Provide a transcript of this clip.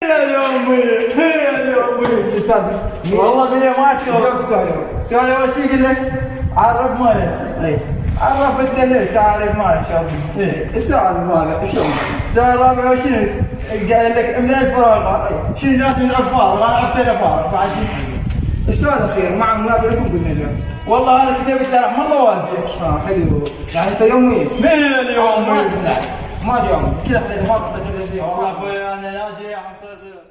يا يومي يا يومي تسالني والله بيا ما تشوف سؤال سؤال اول شيء يقول لك عرف مالك اي عرفت ليش تعرف مالك ايه السؤال الرابع شلون؟ السؤال الرابع وشنو؟ قايل لك من الفراغ شنو ناس من الفارغ انا عرفت الفارغ بعد السؤال الاخير مع منادي لكم قلنا اليوم والله انا كتبت له رحم الله والديك حلو يعني انت يومي من اليوم ما جاوبت كذا خليت ما قطعت ولا شيء والله ابوي انا ناجي يا حمصه